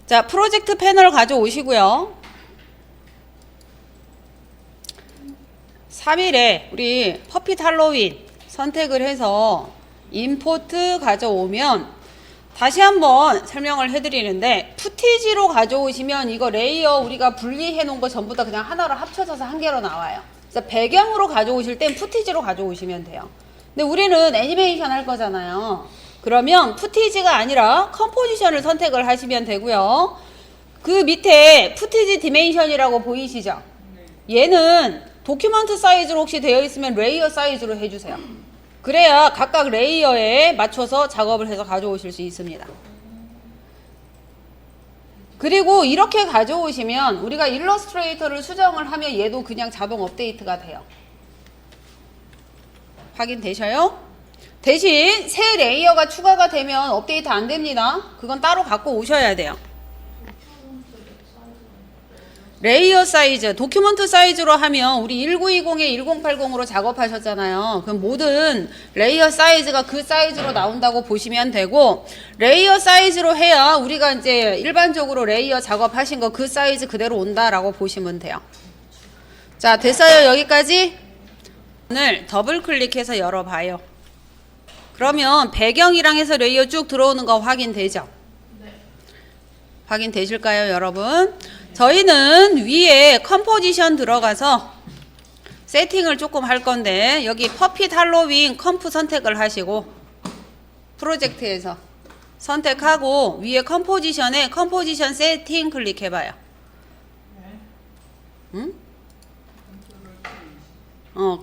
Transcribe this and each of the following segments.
자, 프로젝트 패널 가져오시고요. 3일에 우리 퍼핏 할로윈 선택을 해서 임포트 가져오면 다시 한번 설명을 해드리는데, 푸티지로 가져오시면 이거 레이어 우리가 분리해 놓은 거 전부 다 그냥 하나로 합쳐져서 한 개로 나와요. 그래서 배경으로 가져오실 땐 푸티지로 가져오시면 돼요. 근데 우리는 애니메이션 할 거잖아요. 그러면 푸티지가 아니라 컴포지션을 선택을 하시면 되고요. 그 밑에 푸티지 디멘션이라고 보이시죠? 얘는 도큐먼트 사이즈로 혹시 되어 있으면 레이어 사이즈로 해주세요. 그래야 각각 레이어에 맞춰서 작업을 해서 가져오실 수 있습니다. 그리고 이렇게 가져오시면 우리가 일러스트레이터를 수정을 하면 얘도 그냥 자동 업데이트가 돼요. 확인되셔요? 대신 새 레이어가 추가가 되면 업데이트 안 됩니다. 그건 따로 갖고 오셔야 돼요. 레이어 사이즈, 도큐먼트 사이즈로 하면 우리 1920에 1080으로 작업하셨잖아요. 그럼 모든 레이어 사이즈가 그 사이즈로 나온다고 보시면 되고, 레이어 사이즈로 해야 우리가 이제 일반적으로 레이어 작업하신 거 그 사이즈 그대로 온다라고 보시면 돼요. 자, 됐어요? 여기까지? 오늘 더블 클릭해서 열어봐요. 그러면 배경이랑 해서 레이어 쭉 들어오는 거 확인되죠? 네. 확인되실까요, 여러분? 저희는 위에 컴포지션 들어가서 세팅을 조금 할 건데, 여기 퍼핏 할로윈 컴프 선택을 하시고 프로젝트에서 선택하고 위에 컴포지션에 컴포지션 세팅 클릭해봐요. 응?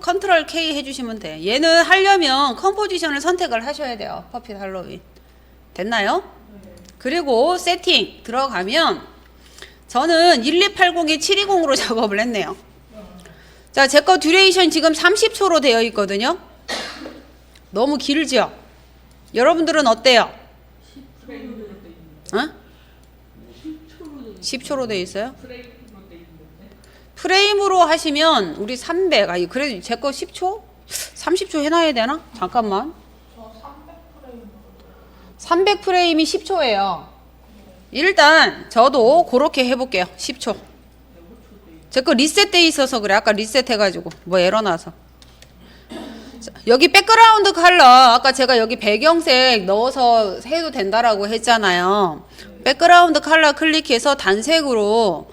컨트롤 K 해주시면 돼. 얘는 하려면 컴포지션을 선택을 하셔야 돼요. 퍼핏 할로윈. 됐나요? 그리고 세팅 들어가면 저는 1280에 720으로 작업을 했네요. 자, 제 거 듀레이션 지금 30초로 되어 있거든요. 너무 길죠? 여러분들은 어때요? 10초로 되어 있어요? 프레임으로 하시면 우리 300, 그래도 제 거 10초? 30초 해놔야 되나? 잠깐만. 300프레임이 10초예요. 일단 저도 그렇게 해볼게요. 10초. 제 거 리셋돼 있어서 그래. 아까 리셋해가지고 뭐 에러 나서. 자, 여기 백그라운드 컬러, 아까 제가 여기 배경색 넣어서 해도 된다라고 했잖아요. 백그라운드 컬러 클릭해서 단색으로,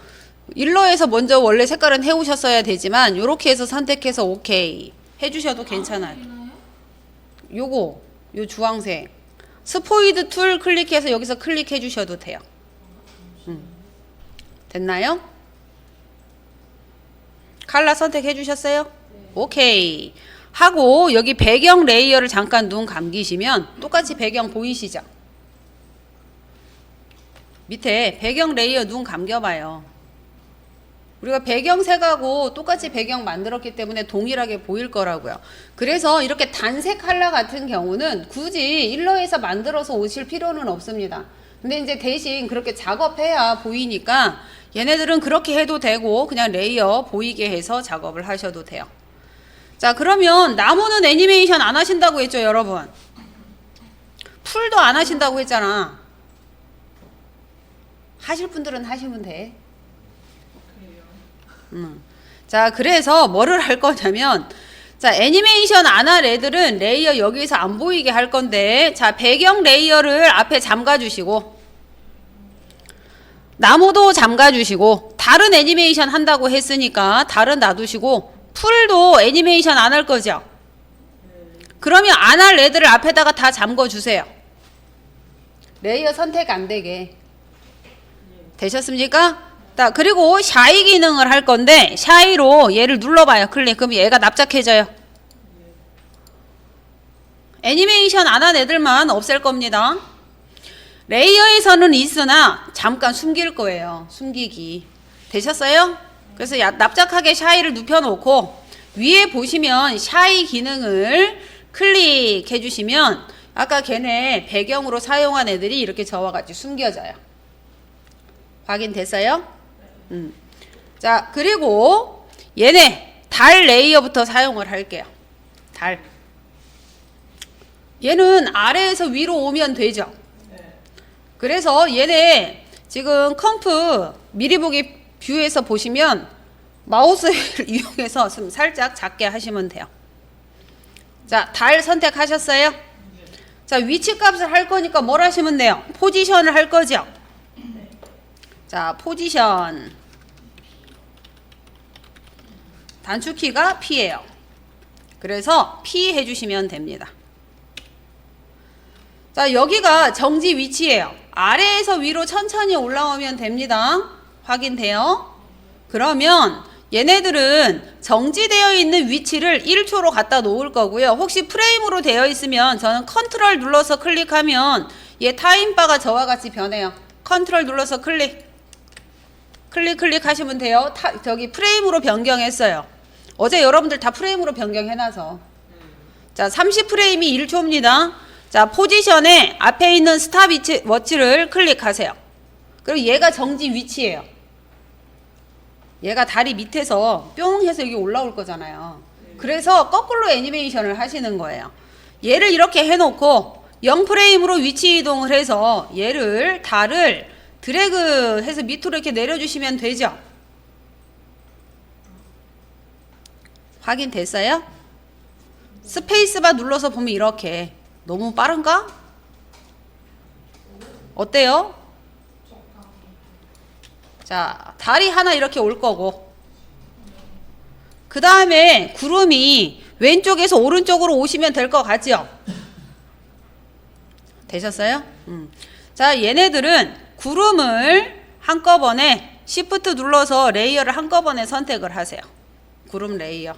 일러에서 먼저 원래 색깔은 해오셨어야 되지만 요렇게 해서 선택해서 오케이 해주셔도 괜찮아요. 요거 요 주황색 스포이드 툴 클릭해서 여기서 클릭해 주셔도 돼요. 됐나요? 컬러 선택해 주셨어요? 오케이 하고 여기 배경 레이어를 잠깐 눈 감기시면 똑같이 배경 보이시죠? 밑에 배경 레이어 눈 감겨봐요. 우리가 배경색하고 똑같이 배경 만들었기 때문에 동일하게 보일 거라고요. 그래서 이렇게 단색 컬러 같은 경우는 굳이 일러에서 만들어서 오실 필요는 없습니다. 근데 이제 대신 그렇게 작업해야 보이니까 얘네들은 그렇게 해도 되고 그냥 레이어 보이게 해서 작업을 하셔도 돼요. 자, 그러면 나무는 애니메이션 안 하신다고 했죠, 여러분? 풀도 안 하신다고 했잖아. 하실 분들은 하시면 돼. 자, 그래서 뭐를 할 거냐면, 자, 애니메이션 안 할 애들은 레이어 여기서 안 보이게 할 건데, 자, 배경 레이어를 앞에 잠가 주시고, 나무도 잠가 주시고, 다른 애니메이션 한다고 했으니까 다른 놔두시고, 풀도 애니메이션 안 할 거죠? 그러면 안 할 애들을 앞에다가 다 잠궈 주세요. 레이어 선택 안 되게. 되셨습니까? 자, 그리고 샤이 기능을 할 건데 샤이로 얘를 눌러봐요. 클릭. 그럼 얘가 납작해져요. 애니메이션 안 한 애들만 없앨 겁니다. 레이어에서는 있으나 잠깐 숨길 거예요. 숨기기. 되셨어요? 그래서 납작하게 샤이를 눕혀놓고 위에 보시면 샤이 기능을 클릭해 주시면 아까 걔네 배경으로 사용한 애들이 이렇게 저와 같이 숨겨져요. 확인됐어요? 자, 그리고 얘네 달 레이어부터 사용을 할게요. 달. 얘는 아래에서 위로 오면 되죠. 그래서 얘네 지금 컴프 미리 보기 뷰에서 보시면 마우스를 이용해서 좀 살짝 작게 하시면 돼요. 자, 달 선택하셨어요? 자, 위치 값을 할 거니까 뭘 하시면 돼요? 포지션을 할 거죠? 자, 포지션. 단축키가 P예요. 그래서 P 해주시면 됩니다. 자, 여기가 정지 위치예요. 아래에서 위로 천천히 올라오면 됩니다. 확인돼요? 그러면 얘네들은 정지되어 있는 위치를 1초로 갖다 놓을 거고요. 혹시 프레임으로 되어 있으면 저는 컨트롤 눌러서 클릭하면 얘 타임바가 저와 같이 변해요. 컨트롤 눌러서 클릭 하시면 돼요. 저기 프레임으로 변경했어요. 어제 여러분들 다 프레임으로 변경해놔서. 자, 30프레임이 1초입니다. 자, 포지션에 앞에 있는 스탑 워치를 클릭하세요. 그리고 얘가 정지 위치예요. 얘가 다리 밑에서 뿅 해서 여기 올라올 거잖아요. 그래서 거꾸로 애니메이션을 하시는 거예요. 얘를 이렇게 해놓고 0프레임으로 위치 이동을 해서 얘를 달을 드래그 해서 밑으로 이렇게 내려주시면 되죠. 확인됐어요? 스페이스바 눌러서 보면 이렇게. 너무 빠른가? 어때요? 자, 달이 하나 이렇게 올 거고, 그 다음에 구름이 왼쪽에서 오른쪽으로 오시면 될 것 같죠? 되셨어요? 자, 얘네들은 구름을 한꺼번에 Shift 눌러서 레이어를 한꺼번에 선택을 하세요. 구름 레이어.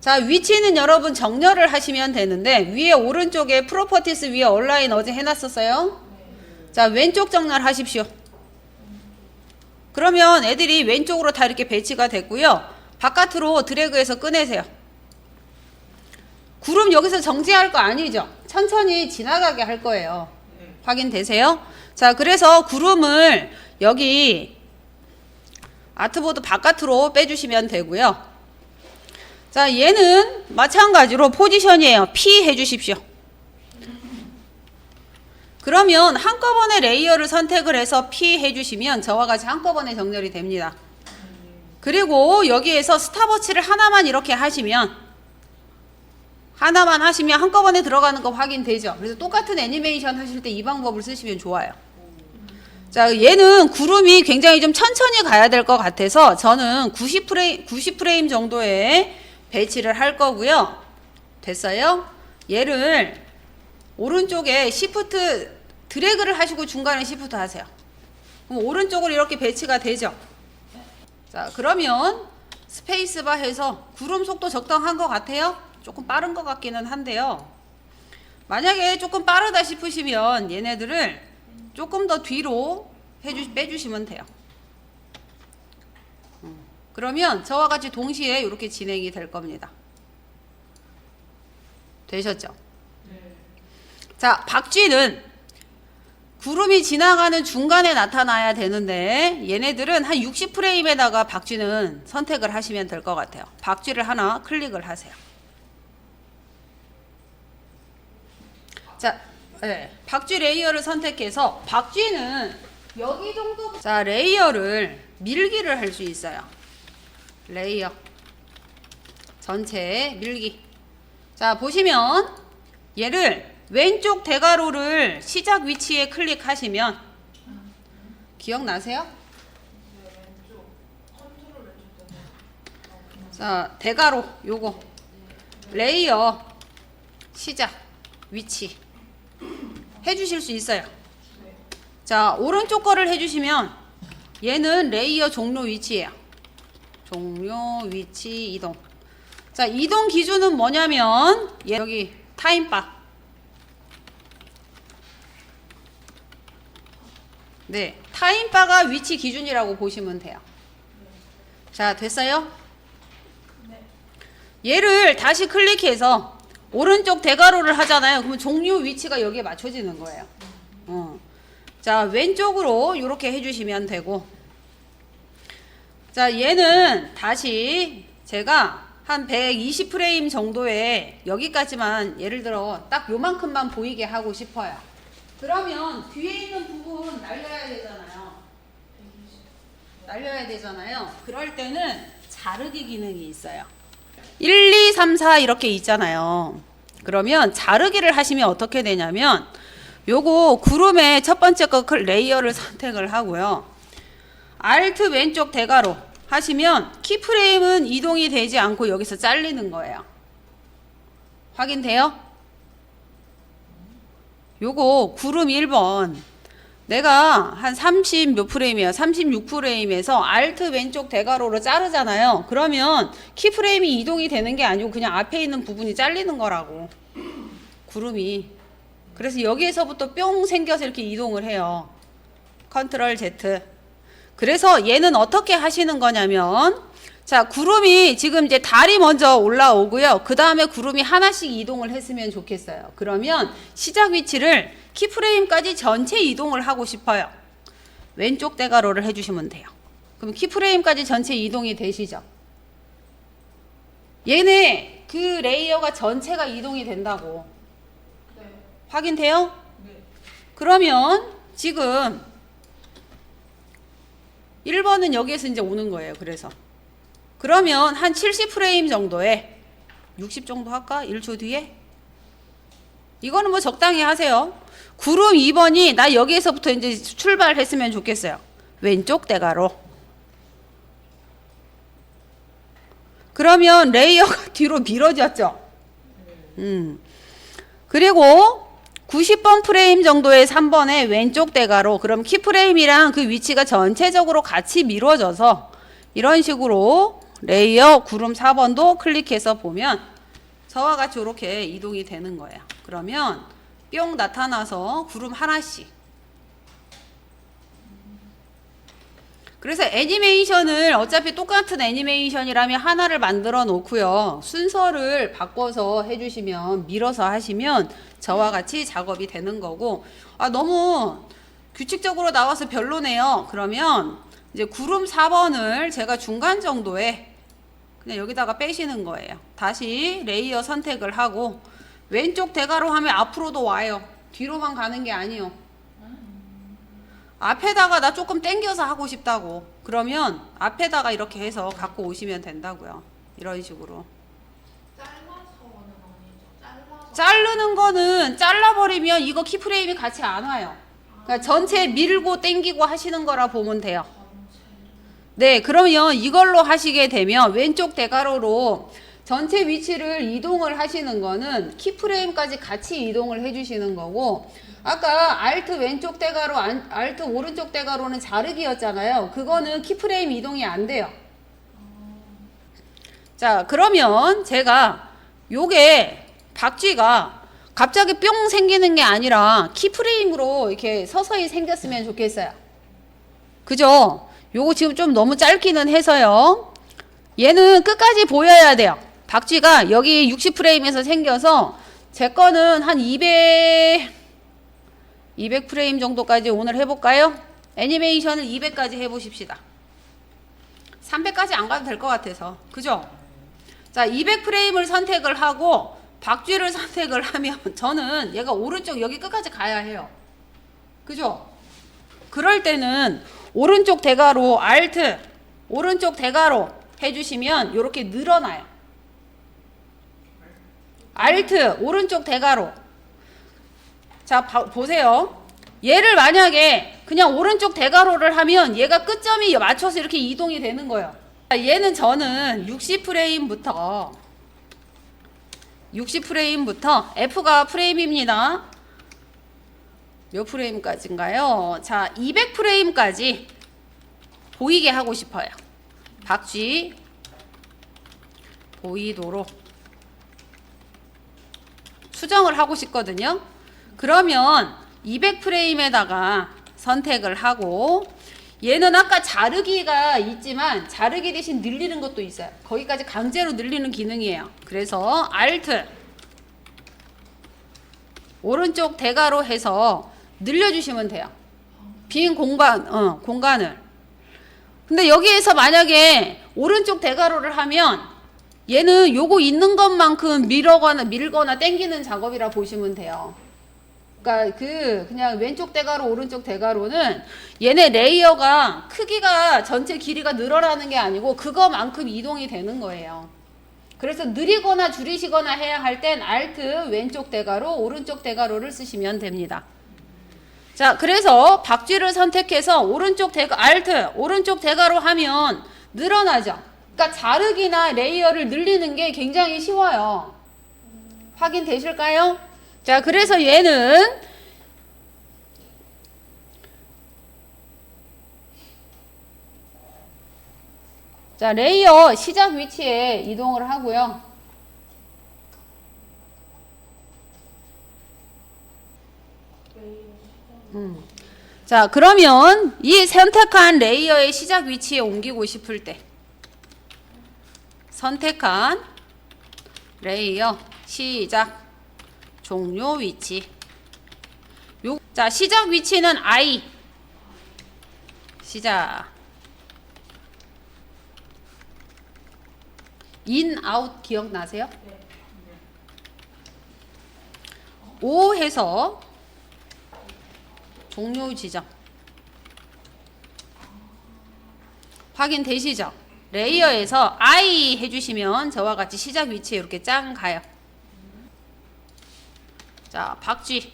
자, 위치는 여러분 정렬을 하시면 되는데, 위에 오른쪽에 프로퍼티스 위에 얼라인 어제 해놨었어요? 자, 왼쪽 정렬 하십시오. 그러면 애들이 왼쪽으로 다 이렇게 배치가 됐고요. 바깥으로 드래그해서 꺼내세요. 구름 여기서 정지할 거 아니죠? 천천히 지나가게 할 거예요. 확인되세요? 자, 그래서 구름을 여기 아트보드 바깥으로 빼주시면 되고요. 자, 얘는 마찬가지로 포지션이에요. P 해주십시오. 그러면 한꺼번에 레이어를 선택을 해서 P 해주시면 저와 같이 한꺼번에 정렬이 됩니다. 그리고 여기에서 스탑워치를 하나만 이렇게 하시면 한꺼번에 들어가는 거 확인되죠. 그래서 똑같은 애니메이션 하실 때 이 방법을 쓰시면 좋아요. 자, 얘는 구름이 굉장히 좀 천천히 가야 될 것 같아서 저는 90프레임 정도에 배치를 할 거고요. 됐어요? 얘를 오른쪽에 Shift 드래그를 하시고 중간에 Shift 하세요. 그럼 오른쪽으로 이렇게 배치가 되죠. 자, 그러면 스페이스바 해서 구름 속도 적당한 것 같아요? 조금 빠른 것 같기는 한데요. 만약에 조금 빠르다 싶으시면 얘네들을 조금 더 뒤로 빼주시면 돼요. 그러면 저와 같이 동시에 이렇게 진행이 될 겁니다. 되셨죠? 자, 박쥐는 구름이 지나가는 중간에 나타나야 되는데 얘네들은 한 60프레임에다가 박쥐는 선택을 하시면 될 것 같아요. 박쥐를 하나 클릭을 하세요. 자, 네, 박쥐 레이어를 선택해서 박쥐는 여기 정도. 자, 레이어를 밀기를 할 수 있어요. 레이어 전체 밀기. 자, 보시면 얘를 왼쪽 대괄호를 시작 위치에 클릭하시면 기억나세요? 자, 대괄호 요거 레이어 시작 위치 해주실 수 있어요. 자, 오른쪽 거를 해주시면 얘는 레이어 종료 위치예요. 종료 위치 이동. 자, 이동 기준은 뭐냐면 여기 타임바. 네, 타임바가 위치 기준이라고 보시면 돼요. 자, 됐어요? 얘를 다시 클릭해서 오른쪽 대괄호를 하잖아요. 그러면 종료 위치가 여기에 맞춰지는 거예요. 자, 왼쪽으로 이렇게 해주시면 되고, 자, 얘는 다시 제가 한 120프레임 정도에 여기까지만 예를 들어 딱 요만큼만 보이게 하고 싶어요. 그러면 뒤에 있는 부분 날려야 되잖아요. 날려야 되잖아요. 그럴 때는 자르기 기능이 있어요. 1, 2, 3, 4 이렇게 있잖아요. 그러면 자르기를 하시면 어떻게 되냐면 요거 구름의 첫 번째 거 레이어를 선택을 하고요. Alt 왼쪽 대괄호 하시면 키프레임은 이동이 되지 않고 여기서 잘리는 거예요. 확인돼요? 요거 구름 1번 내가 한 30 몇 프레임이야. 36 프레임에서 Alt 왼쪽 대괄호로 자르잖아요. 그러면 키프레임이 이동이 되는 게 아니고 그냥 앞에 있는 부분이 잘리는 거라고. 구름이. 그래서 여기에서부터 뿅 생겨서 이렇게 이동을 해요. 컨트롤 Z. 그래서 얘는 어떻게 하시는 거냐면 자, 구름이 지금 이제 달이 먼저 올라오고요. 그 다음에 구름이 하나씩 이동을 했으면 좋겠어요. 그러면 시작 위치를 키프레임까지 전체 이동을 하고 싶어요. 왼쪽 대괄호를 해주시면 돼요. 그럼 키프레임까지 전체 이동이 되시죠. 얘네 그 레이어가 전체가 이동이 된다고. 네. 확인돼요? 네. 그러면 지금 1번은 여기에서 이제 오는 거예요. 그러면 한 70프레임 정도에 60 정도 할까? 1초 뒤에? 이거는 뭐 적당히 하세요. 구름 2번이 나 여기에서부터 이제 출발했으면 좋겠어요. 왼쪽 대괄호. 그러면 레이어가 뒤로 미뤄졌죠. 그리고 90번 프레임 정도의 3번의 왼쪽 대괄호. 그럼 키프레임이랑 그 위치가 전체적으로 같이 미뤄져서 이런 식으로 레이어 구름 4번도 클릭해서 보면 저와 같이 이렇게 이동이 되는 거예요. 그러면 뿅 나타나서 구름 하나씩. 그래서 애니메이션을 어차피 똑같은 애니메이션이라면 하나를 만들어 놓고요. 순서를 바꿔서 해주시면 밀어서 하시면 저와 같이 작업이 되는 거고 너무 규칙적으로 나와서 별로네요. 그러면 이제 구름 4번을 제가 중간 정도에 그냥 여기다가 빼시는 거예요. 다시 레이어 선택을 하고 왼쪽 대괄호 하면 앞으로도 와요. 뒤로만 가는 게 아니요. 앞에다가 나 조금 당겨서 하고 싶다고. 그러면 앞에다가 이렇게 해서 갖고 오시면 된다고요. 이런 식으로. 자르는 거는 잘라버리면 이거 키프레임이 같이 안 와요. 그러니까 전체 밀고 당기고 하시는 거라 보면 돼요. 네, 그러면 이걸로 하시게 되면 왼쪽 대괄호로 전체 위치를 이동을 하시는 거는 키프레임까지 같이 이동을 해주시는 거고 아까 Alt 왼쪽 대괄호, Alt 오른쪽 대괄호는 자르기였잖아요. 그거는 키프레임 이동이 안 돼요. 자, 그러면 제가 요게 박쥐가 갑자기 뿅 생기는 게 아니라 키프레임으로 이렇게 서서히 생겼으면 좋겠어요. 그죠? 요거 지금 좀 너무 짧기는 해서요. 얘는 끝까지 보여야 돼요. 박쥐가 여기 60프레임에서 생겨서 제 거는 한 200프레임 정도까지 오늘 해볼까요? 애니메이션을 200까지 해보십시다. 300까지 안 가도 될 것 같아서. 그죠? 자, 200프레임을 선택을 하고 박쥐를 선택을 하면 저는 얘가 오른쪽 여기 끝까지 가야 해요. 그죠? 그럴 때는 오른쪽 대괄호 Alt 오른쪽 대괄호 해주시면 이렇게 늘어나요. Alt 오른쪽 대괄호. 자, 보세요. 얘를 만약에 그냥 오른쪽 대괄호를 하면 얘가 끝점이 맞춰서 이렇게 이동이 되는 거예요. 얘는 저는 60프레임부터 F가 프레임입니다. 몇 프레임까지인가요? 자, 200프레임까지 보이게 하고 싶어요. 박쥐 보이도록 수정을 하고 싶거든요. 그러면 200프레임에다가 선택을 하고 얘는 아까 자르기가 있지만 자르기 대신 늘리는 것도 있어요. 거기까지 강제로 늘리는 기능이에요. 그래서 Alt 오른쪽 대괄호 해서 늘려주시면 돼요. 빈 공간을. 근데 여기에서 만약에 오른쪽 대괄호를 하면 얘는 요거 있는 것만큼 밀거나 당기는 작업이라 보시면 돼요. 그러니까 그냥 왼쪽 대가로 오른쪽 대가로는 얘네 레이어가 크기가 전체 길이가 늘어나는 게 아니고 그거만큼 이동이 되는 거예요. 그래서 느리거나 줄이시거나 해야 할 땐 Alt 왼쪽 대가로 오른쪽 대가로를 쓰시면 됩니다. 자, 그래서 박쥐를 선택해서 Alt 오른쪽 대가로 하면 늘어나죠. 그러니까 자르기나 레이어를 늘리는 게 굉장히 쉬워요. 확인되실까요? 자, 그래서 얘는 자, 레이어 시작 위치에 이동을 하고요. 자, 그러면 이 선택한 레이어의 시작 위치에 옮기고 싶을 때 선택한 레이어 시작 종료 위치. 자, 시작 위치는 I. 시작. 인, 아웃 기억나세요? O 해서 종료 지점. 확인되시죠? 레이어에서 I 해주시면 저와 같이 시작 위치에 이렇게 짱 가요. 자, 박쥐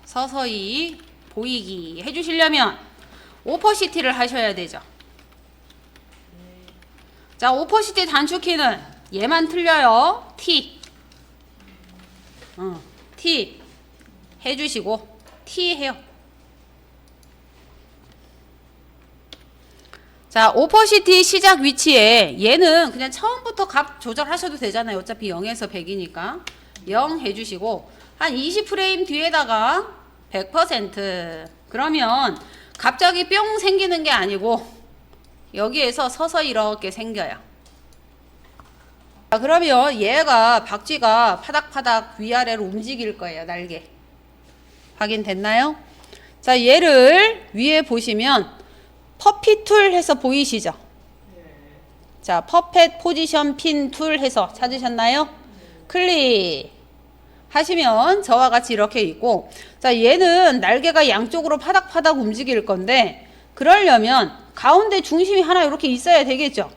서서히 보이기 해주시려면 오퍼시티를 하셔야 되죠. 자, 오퍼시티 단축키는 얘만 틀려요. T. T 해주시고 T 해요. 자, 오퍼시티 시작 위치에 얘는 그냥 처음부터 값 조절하셔도 되잖아요. 어차피 0에서 100이니까 0 해주시고 한 20프레임 뒤에다가 100%. 그러면 갑자기 뿅 생기는 게 아니고 여기에서 서서히 이렇게 생겨요. 자, 그러면 얘가 박쥐가 파닥파닥 위아래로 움직일 거예요. 날개. 확인됐나요? 자, 얘를 위에 보시면 퍼핏 툴 해서 보이시죠? 자, 퍼펫 포지션 핀 툴 해서 찾으셨나요? 클릭 하시면 저와 같이 이렇게 있고, 자, 얘는 날개가 양쪽으로 파닥파닥 움직일 건데 그러려면 가운데 중심이 하나 이렇게 있어야 되겠죠?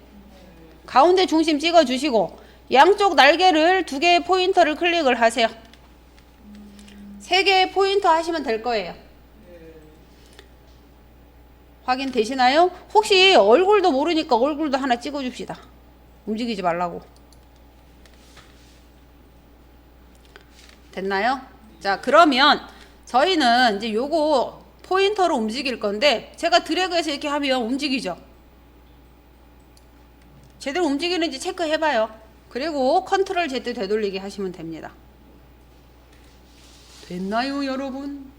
가운데 중심 찍어 주시고 양쪽 날개를 2개의 포인터를 클릭을 하세요. 3개의 포인터 하시면 될 거예요. 확인되시나요? 혹시 얼굴도 모르니까 얼굴도 하나 찍어 줍시다. 움직이지 말라고. 됐나요? 자, 그러면 저희는 이제 요거 포인터로 움직일 건데 제가 드래그해서 이렇게 하면 움직이죠? 제대로 움직이는지 체크해봐요. 그리고 컨트롤 Z 되돌리기 하시면 됩니다. 됐나요, 여러분?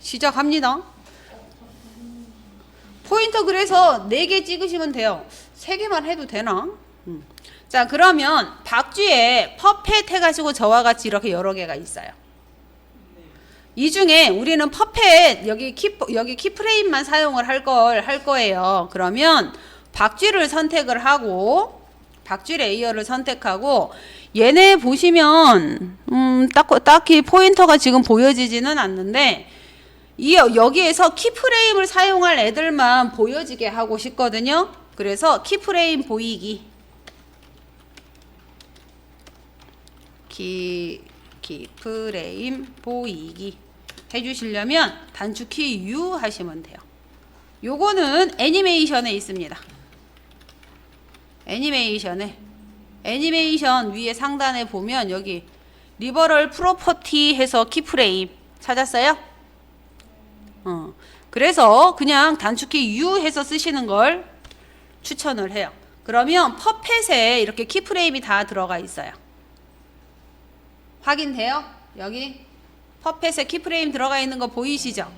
시작합니다. 포인터 그래서 4개 찍으시면 돼요. 3개만 해도 되나? 자, 그러면 박쥐에 퍼펫 해가지고 저와 같이 이렇게 여러 개가 있어요. 이 중에 우리는 퍼펫 여기 키프레임만 사용을 할 거예요. 그러면 박쥐를 선택을 하고 박쥐 레이어를 선택하고 얘네 보시면 딱히 포인터가 지금 보여지지는 않는데 여기에서 키프레임을 사용할 애들만 보여지게 하고 싶거든요. 그래서 키프레임 보이기 키프레임 보이기 해주시려면 단축키 U 하시면 돼요. 요거는 애니메이션에 있습니다. 애니메이션 위에 상단에 보면 여기 리버럴 프로퍼티 해서 키프레임 찾았어요? 그래서 그냥 단축키 U 해서 쓰시는 걸 추천을 해요. 그러면 퍼펫에 이렇게 키프레임이 다 들어가 있어요. 확인돼요? 여기 퍼펫에 키프레임 들어가 있는 거 보이시죠?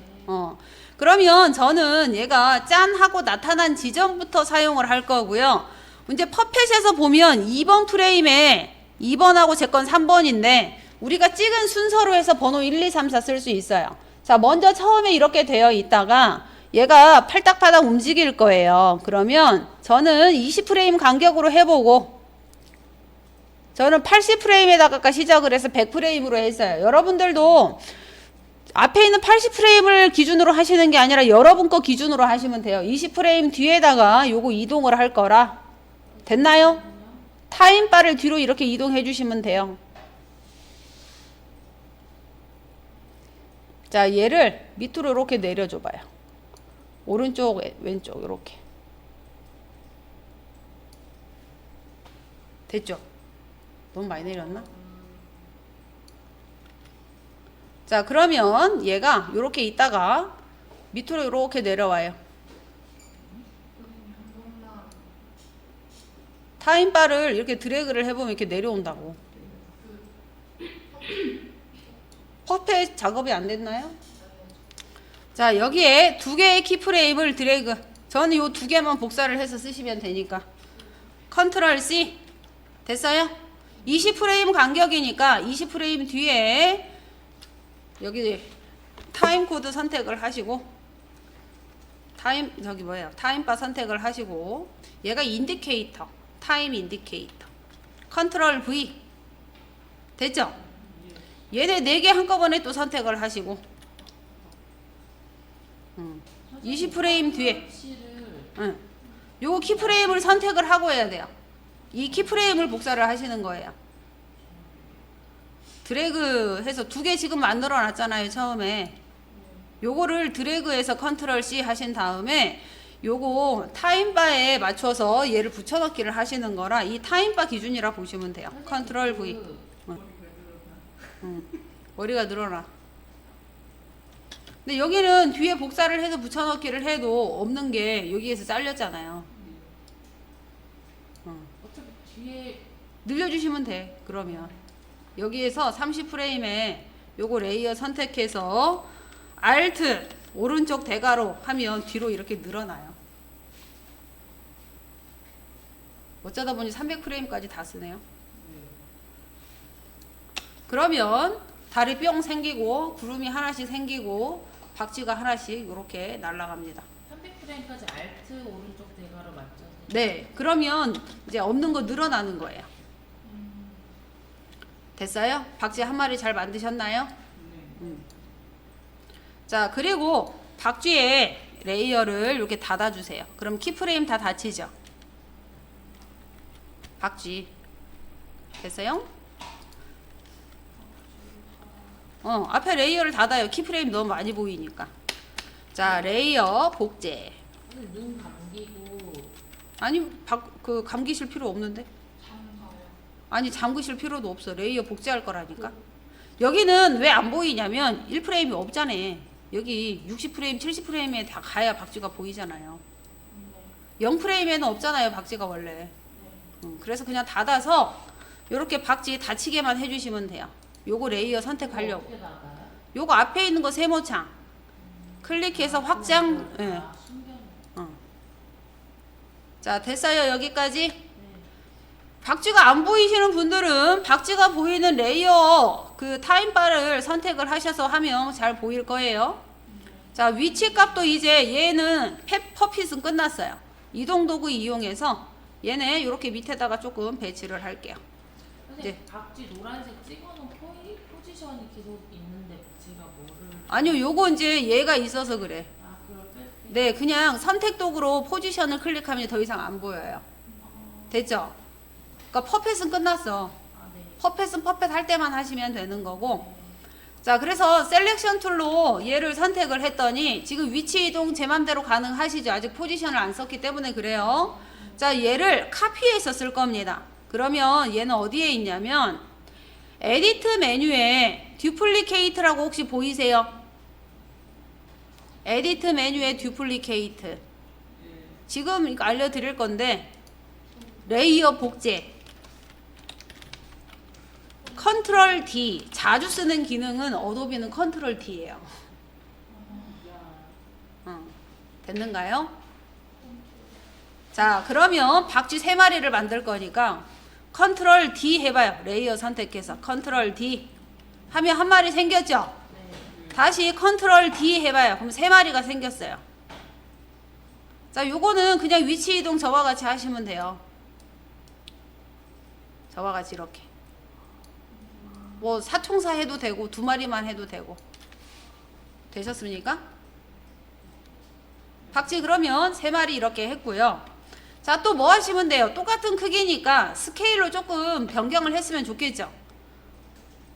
그러면 저는 얘가 짠 하고 나타난 지점부터 사용을 할 거고요. 이제 퍼펫에서 보면 2번 프레임에 2번하고 제 건 3번인데 우리가 찍은 순서로 해서 번호 1, 2, 3, 4 쓸 수 있어요. 자, 먼저 처음에 이렇게 되어 있다가 얘가 팔딱팔딱 움직일 거예요. 그러면 저는 20프레임 간격으로 해보고 저는 80프레임에다가 시작을 해서 100프레임으로 했어요. 여러분들도 앞에 있는 80프레임을 기준으로 하시는 게 아니라 여러분 거 기준으로 하시면 돼요. 20프레임 뒤에다가 요거 이동을 할 거라. 됐나요? 타임바를 뒤로 이렇게 이동해 주시면 돼요. 자, 얘를 밑으로 이렇게 내려줘 봐요. 오른쪽, 왼쪽 이렇게. 됐죠? 너무 많이 내렸나? 자, 그러면 얘가 이렇게 있다가 밑으로 이렇게 내려와요. 타임바를 이렇게 드래그를 해보면 이렇게 내려온다고. 퍼펫 작업이 안 됐나요? 자, 여기에 두 개의 키프레임을 드래그. 저는 요 두 개만 복사를 해서 쓰시면 되니까. 컨트롤 C. 됐어요? 20프레임 간격이니까 20프레임 뒤에 여기 타임 코드 선택을 하시고 타임바 선택을 하시고 얘가 인디케이터, 타임 인디케이터. 컨트롤 V. 됐죠? 얘네 4개 한꺼번에 또 선택을 하시고 20프레임 뒤에 요거 키프레임을 선택을 하고 해야 돼요. 이 키프레임을 복사를 하시는 거예요. 드래그 해서 2개 지금 만들어 놨잖아요, 처음에. 요거를 드래그해서 컨트롤 C 하신 다음에 요거 타임바에 맞춰서 얘를 붙여넣기를 하시는 거라 이 타임바 기준이라 보시면 돼요. 컨트롤 V. 머리가 늘어나. 근데 여기는 뒤에 복사를 해서 붙여넣기를 해도 없는 게 여기에서 잘렸잖아요. 어차피 뒤에 늘려주시면 돼. 그러면 여기에서 30프레임에 요거 레이어 선택해서 Alt 오른쪽 대괄호 하면 뒤로 이렇게 늘어나요. 어쩌다 보니 300프레임까지 다 쓰네요. 그러면 달이 뿅 생기고 구름이 하나씩 생기고 박쥐가 하나씩 이렇게 날아갑니다. 300프레임까지 Alt 오른쪽 대괄호 맞죠? 네, 그러면 이제 없는 거 늘어나는 거예요. 됐어요? 박쥐 한 마리 잘 만드셨나요? 자, 그리고 박쥐의 레이어를 이렇게 닫아주세요. 그럼 키프레임 다 닫히죠? 박쥐. 됐어요? 앞에 레이어를 닫아요. 키프레임 너무 많이 보이니까. 자, 레이어 복제. 눈 감기고 아니, 감기실 필요 없는데? 아니, 잠그실 필요도 없어. 레이어 복제할 거라니까. 여기는 왜 안 보이냐면 1프레임이 없잖아. 여기 60프레임, 70프레임에 다 가야 박쥐가 보이잖아요. 0프레임에는 없잖아요, 박쥐가 원래. 그래서 그냥 닫아서 이렇게 박쥐 닫히게만 해주시면 돼요. 요거 레이어 선택하려고. 어떻게 나가요? 요거 앞에 있는 거 세모창 클릭해서 확장. 예. 자, 됐어요. 여기까지. 박쥐가 안 보이시는 분들은 박쥐가 보이는 레이어 그 타임바를 선택을 하셔서 하면 잘 보일 거예요. 자, 위치 값도 이제 얘는 퍼핏은 끝났어요. 이동 도구 이용해서 얘네 이렇게 밑에다가 조금 배치를 할게요. 선생님, 박쥐 노란색 찍어놓은 포지션이 계속 있는데 제가 뭐를 아니요, 요거 이제 얘가 있어서 그래. 그걸 뺄게요. 네, 그냥 선택 도구로 포지션을 클릭하면 더 이상 안 보여요. 됐죠? 그러니까 퍼펫은 끝났어. 네. 퍼펫은 퍼펫 할 때만 하시면 되는 거고. 자, 그래서 셀렉션 툴로 얘를 선택을 했더니 지금 위치 이동 제 맘대로 가능하시죠? 아직 포지션을 안 썼기 때문에 그래요. 자, 얘를 카피해서 쓸 겁니다. 그러면 얘는 어디에 있냐면 에디트 메뉴에 듀플리케이트라고 혹시 보이세요? 에디트 메뉴에 듀플리케이트. 지금 이거 알려드릴 건데 레이어 복제 컨트롤 D. 자주 쓰는 기능은 어도비는 컨트롤 D예요. 됐는가요? 자, 그러면 박쥐 3마리를 만들 거니까 컨트롤 D 해봐요. 레이어 선택해서 컨트롤 D 하면 한 마리 생겼죠? 다시 컨트롤 D 해봐요. 그럼 3마리가 생겼어요. 자, 요거는 그냥 위치 이동 저와 같이 하시면 돼요. 저와 같이 이렇게. 뭐 사총사 해도 되고 2마리만 해도 되고. 되셨습니까? 박쥐 그러면 3마리 이렇게 했고요. 자, 또 뭐 하시면 돼요? 똑같은 크기니까 스케일로 조금 변경을 했으면 좋겠죠.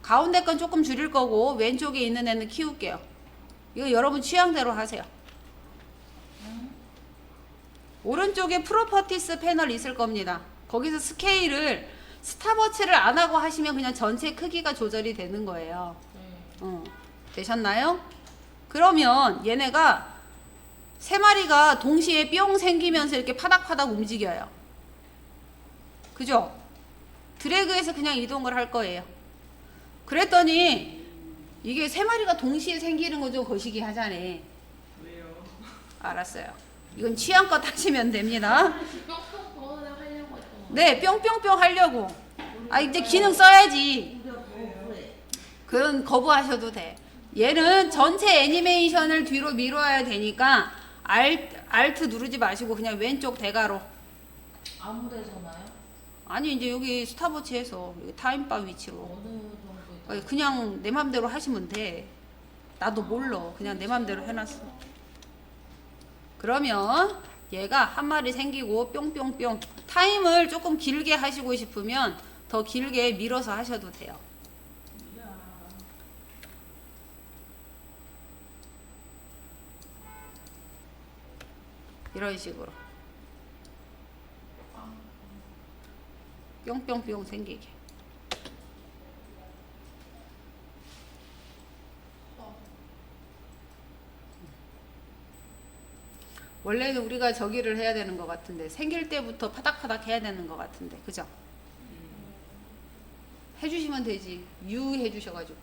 가운데 건 조금 줄일 거고 왼쪽에 있는 애는 키울게요. 이거 여러분 취향대로 하세요. 오른쪽에 프로퍼티스 패널 있을 겁니다. 거기서 스케일을 스탑워치를 안 하고 하시면 그냥 전체 크기가 조절이 되는 거예요. 되셨나요? 그러면 얘네가 3마리가 동시에 뿅 생기면서 이렇게 파닥파닥 움직여요. 그죠? 드래그해서 그냥 이동을 할 거예요. 그랬더니 이게 3마리가 동시에 생기는 거 좀 거시기 하자네. 왜요? 알았어요. 이건 취향껏 하시면 됩니다. 뿅뿅 하려고 했던 네, 뿅뿅뿅 하려고. 아, 이제 기능 써야지. 그건 거부하셔도 돼. 얘는 전체 애니메이션을 뒤로 밀어야 되니까 Alt 누르지 마시고 그냥 왼쪽 대가로. 아무 데서나요? 아니, 이제 여기 스탑워치에서 여기 타임바 위치로. 어느 정도에 아니, 그냥 내 맘대로 하시면 돼. 나도 몰라. 그냥 내 맘대로 해놨어. 그러면 얘가 한 마리 생기고 뿅뿅뿅. 타임을 조금 길게 하시고 싶으면 더 길게 밀어서 하셔도 돼요. 이런 식으로 뿅뿅뿅 생기게. 원래는 우리가 저기를 해야 되는 것 같은데 생길 때부터 파닥파닥 해야 되는 것 같은데 그죠? 해주시면 되지. 유 해주셔가지고